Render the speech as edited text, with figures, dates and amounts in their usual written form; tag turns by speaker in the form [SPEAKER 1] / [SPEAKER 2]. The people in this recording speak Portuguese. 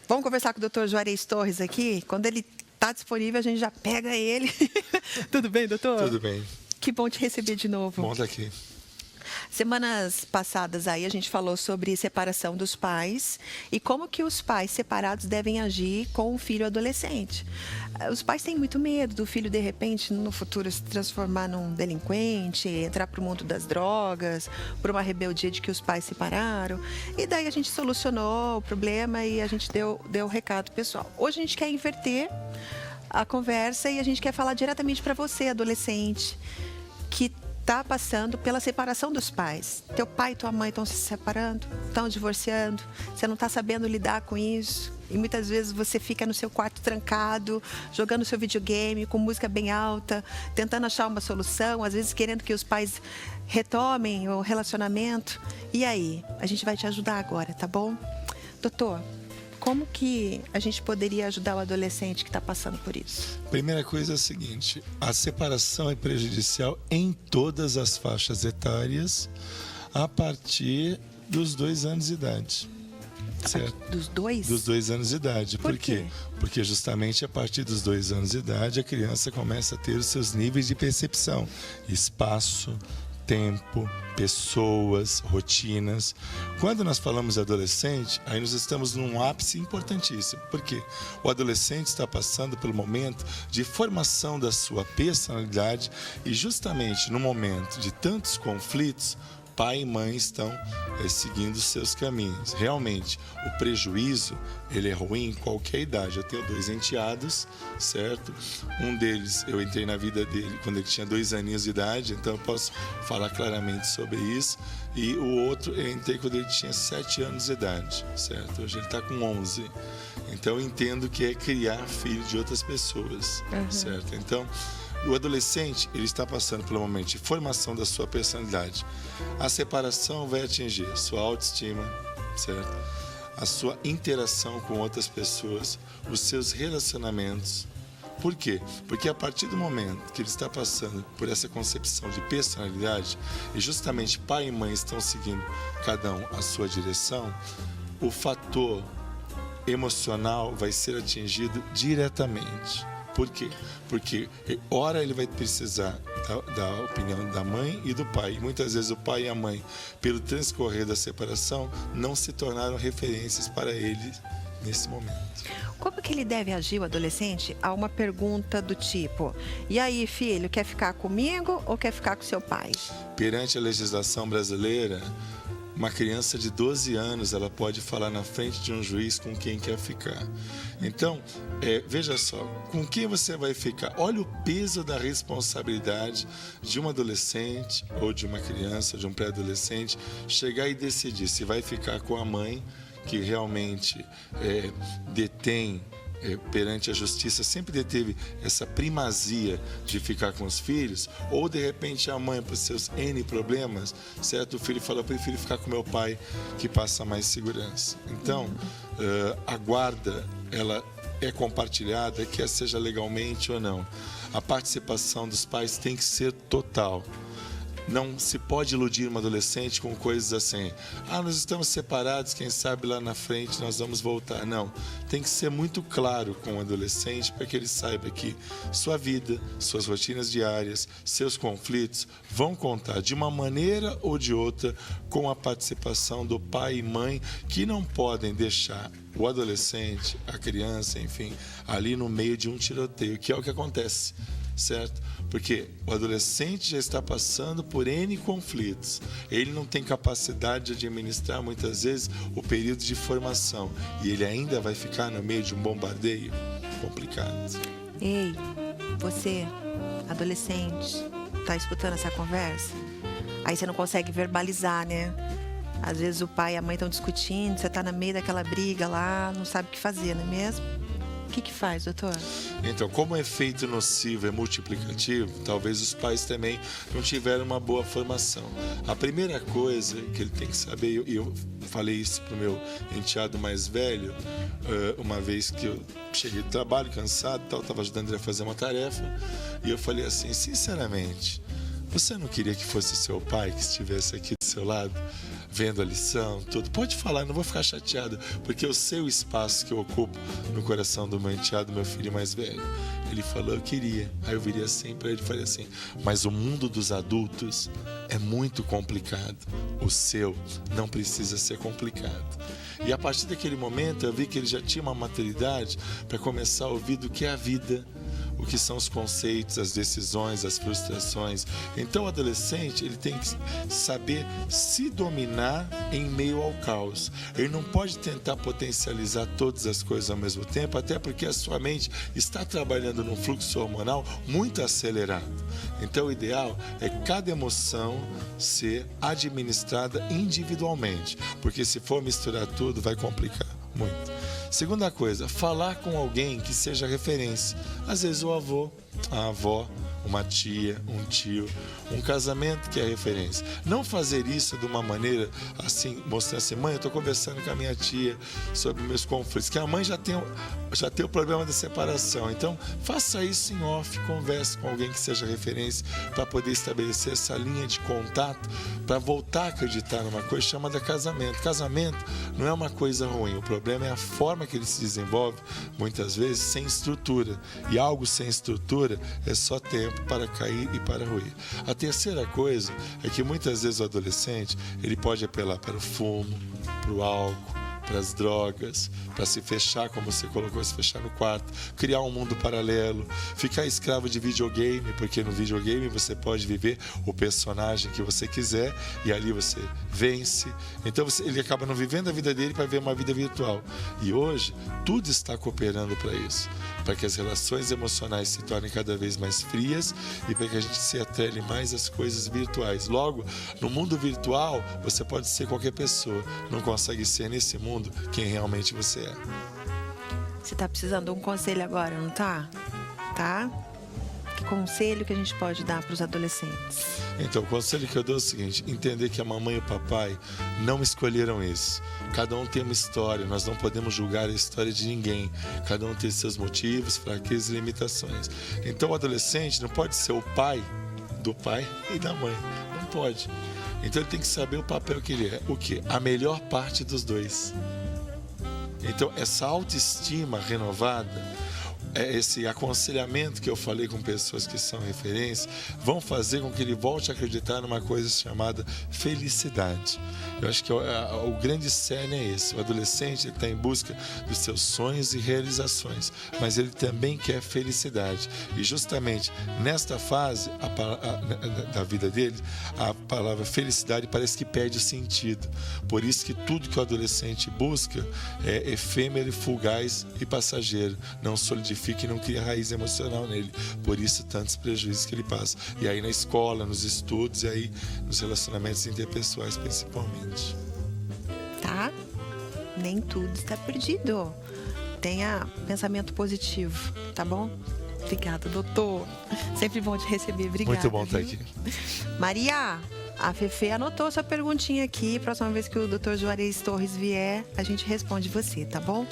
[SPEAKER 1] Vamos conversar com o doutor Juarez Torres aqui? Quando ele está disponível, a gente já pega ele. Tudo bem, doutor?
[SPEAKER 2] Tudo bem.
[SPEAKER 1] Que bom te receber de novo.
[SPEAKER 2] Bom estar aqui.
[SPEAKER 1] Semanas passadas aí a gente falou sobre separação dos pais e como que os pais separados devem agir com o filho adolescente. Os pais têm muito medo do filho, de repente, no futuro se transformar num delinquente, entrar para o mundo das drogas, por uma rebeldia de que os pais separaram. E daí a gente solucionou o problema e a gente deu o recado pessoal. Hoje a gente quer inverter a conversa e a gente quer falar diretamente para você, adolescente, que está passando pela separação dos pais. Teu pai e tua mãe estão se separando, estão divorciando, você não está sabendo lidar com isso. E muitas vezes você fica no seu quarto trancado, jogando seu videogame com música bem alta, tentando achar uma solução, às vezes querendo que os pais retomem o relacionamento. E aí? A gente vai te ajudar agora, tá bom? Doutor, como que a gente poderia ajudar o adolescente que está passando por isso?
[SPEAKER 2] Primeira coisa é a seguinte: a separação é prejudicial em todas as faixas etárias a partir dos 2 anos de idade. Certo?
[SPEAKER 1] Dos 2?
[SPEAKER 2] Dos 2 anos de idade.
[SPEAKER 1] Por quê?
[SPEAKER 2] Porque justamente a partir dos 2 anos de idade a criança começa a ter os seus níveis de percepção, espaço, tempo, pessoas, rotinas. Quando nós falamos de adolescente, aí nós estamos num ápice importantíssimo. Por quê? O adolescente está passando pelo momento de formação da sua personalidade e justamente no momento de tantos conflitos, pai e mãe estão seguindo seus caminhos. Realmente, o prejuízo, ele é ruim em qualquer idade. Eu tenho 2 enteados, certo? Um deles, eu entrei na vida dele quando ele tinha 2 aninhos de idade, então eu posso falar claramente sobre isso. E o outro, eu entrei quando ele tinha 7 anos de idade, certo? Hoje ele está com 11. Então, eu entendo que é criar filho de outras pessoas, certo? Então, o adolescente, ele está passando pelo momento de formação da sua personalidade. A separação vai atingir sua autoestima, certo? A sua interação com outras pessoas, os seus relacionamentos. Por quê? Porque a partir do momento que ele está passando por essa concepção de personalidade, e justamente pai e mãe estão seguindo cada um a sua direção, o fator emocional vai ser atingido diretamente. Por quê? Porque, ora, ele vai precisar da opinião da mãe e do pai. E muitas vezes o pai e a mãe, pelo transcorrer da separação, não se tornaram referências para ele nesse momento.
[SPEAKER 1] Como que ele deve agir, o adolescente, a uma pergunta do tipo: e aí, filho, quer ficar comigo ou quer ficar com seu pai?
[SPEAKER 2] Perante a legislação brasileira, uma criança de 12 anos, ela pode falar na frente de um juiz com quem quer ficar. Então, veja só, com quem você vai ficar? Olha o peso da responsabilidade de um adolescente, ou de uma criança, ou de um pré-adolescente, chegar e decidir se vai ficar com a mãe, que realmente detém, perante a justiça, sempre deteve essa primazia de ficar com os filhos, ou de repente a mãe, por seus N problemas, certo? O filho fala: eu prefiro ficar com meu pai, que passa mais segurança. Então, a guarda, ela é compartilhada, quer seja legalmente ou não. A participação dos pais tem que ser total. Não se pode iludir uma adolescente com coisas assim: nós estamos separados, quem sabe lá na frente nós vamos voltar. Não, tem que ser muito claro com o adolescente para que ele saiba que sua vida, suas rotinas diárias, seus conflitos vão contar de uma maneira ou de outra com a participação do pai e mãe, que não podem deixar o adolescente, a criança, enfim, ali no meio de um tiroteio, que é o que acontece, certo? Porque o adolescente já está passando por N conflitos. Ele não tem capacidade de administrar, muitas vezes, o período de formação. E ele ainda vai ficar no meio de um bombardeio complicado.
[SPEAKER 1] Ei, você, adolescente, está escutando essa conversa? Aí você não consegue verbalizar, né? Às vezes o pai e a mãe estão discutindo, você está no meio daquela briga lá, não sabe o que fazer, não é mesmo? O que faz, doutor?
[SPEAKER 2] Então, como o efeito nocivo é multiplicativo, talvez os pais também não tiveram uma boa formação. A primeira coisa que ele tem que saber, e eu falei isso para o meu enteado mais velho, uma vez que eu cheguei do trabalho, cansado, estava ajudando ele a fazer uma tarefa, e eu falei assim: sinceramente, você não queria que fosse seu pai que estivesse aqui do seu lado? vendo a lição, tudo. Pode falar, não vou ficar chateada, porque eu sei o espaço que eu ocupo no coração do meu enteado, meu filho mais velho. Ele falou, eu queria. Aí eu viria assim para ele e falei assim, mas o mundo dos adultos é muito complicado. O seu não precisa ser complicado. E a partir daquele momento eu vi que ele já tinha uma maturidade para começar a ouvir do que é a vida, o que são os conceitos, as decisões, as frustrações. Então o adolescente, ele tem que saber se dominar em meio ao caos. Ele não pode tentar potencializar todas as coisas ao mesmo tempo, até porque a sua mente está trabalhando num fluxo hormonal muito acelerado. Então o ideal é cada emoção ser administrada individualmente, porque se for misturar tudo, vai complicar muito. Segunda coisa, falar com alguém que seja referência. Às vezes o avô, a avó, uma tia, um tio, um casamento que é referência. Não fazer isso de uma maneira assim, mostrando assim, mãe, eu estou conversando com a minha tia sobre meus conflitos, que a mãe já tem o problema da separação. Então, faça isso em off, converse com alguém que seja referência para poder estabelecer essa linha de contato, para voltar a acreditar numa coisa chamada casamento. Casamento não é uma coisa ruim, o problema é a forma que ele se desenvolve, muitas vezes sem estrutura. E algo sem estrutura é só tempo para cair e para ruir. A terceira coisa é que muitas vezes o adolescente ele pode apelar para o fumo, para o álcool, para as drogas, para se fechar, como você colocou, se fechar no quarto, criar um mundo paralelo, ficar escravo de videogame, porque no videogame você pode viver o personagem que você quiser e ali você vence. Então ele acaba não vivendo a vida dele para viver uma vida virtual. E hoje tudo está cooperando para isso, para que as relações emocionais se tornem cada vez mais frias e para que a gente se atrele mais às coisas virtuais. Logo, no mundo virtual, você pode ser qualquer pessoa, não consegue ser nesse mundo quem realmente você é.
[SPEAKER 1] Você está precisando de um conselho agora, não tá? Tá? Que conselho que a gente pode dar para os adolescentes?
[SPEAKER 2] Então, o conselho que eu dou é o seguinte, entender que a mamãe e o papai não escolheram isso. Cada um tem uma história, nós não podemos julgar a história de ninguém. Cada um tem seus motivos, fraquezas e limitações. Então, o adolescente não pode ser o pai do pai e da mãe. Não pode. Então, ele tem que saber o papel que ele é. O quê? A melhor parte dos dois. Então, essa autoestima renovada, esse aconselhamento que eu falei com pessoas que são referência, vão fazer com que ele volte a acreditar numa coisa chamada felicidade. Eu acho que o grande cerne é esse. O adolescente está em busca dos seus sonhos e realizações, mas ele também quer felicidade. E justamente nesta fase da vida dele, a palavra felicidade parece que perde o sentido. Por isso que tudo que o adolescente busca é efêmero, fugaz e passageiro. Não solidifica e não cria raiz emocional nele. Por isso tantos prejuízos que ele passa. E aí na escola, nos estudos e aí nos relacionamentos interpessoais principalmente.
[SPEAKER 1] Tá? Nem tudo está perdido. Tenha pensamento positivo, tá bom? Obrigada, doutor. Sempre bom te receber. Obrigada.
[SPEAKER 2] Muito bom estar aqui.
[SPEAKER 1] Maria, a Fefe anotou sua perguntinha aqui. Próxima vez que o doutor Juarez Torres vier, a gente responde você, tá bom?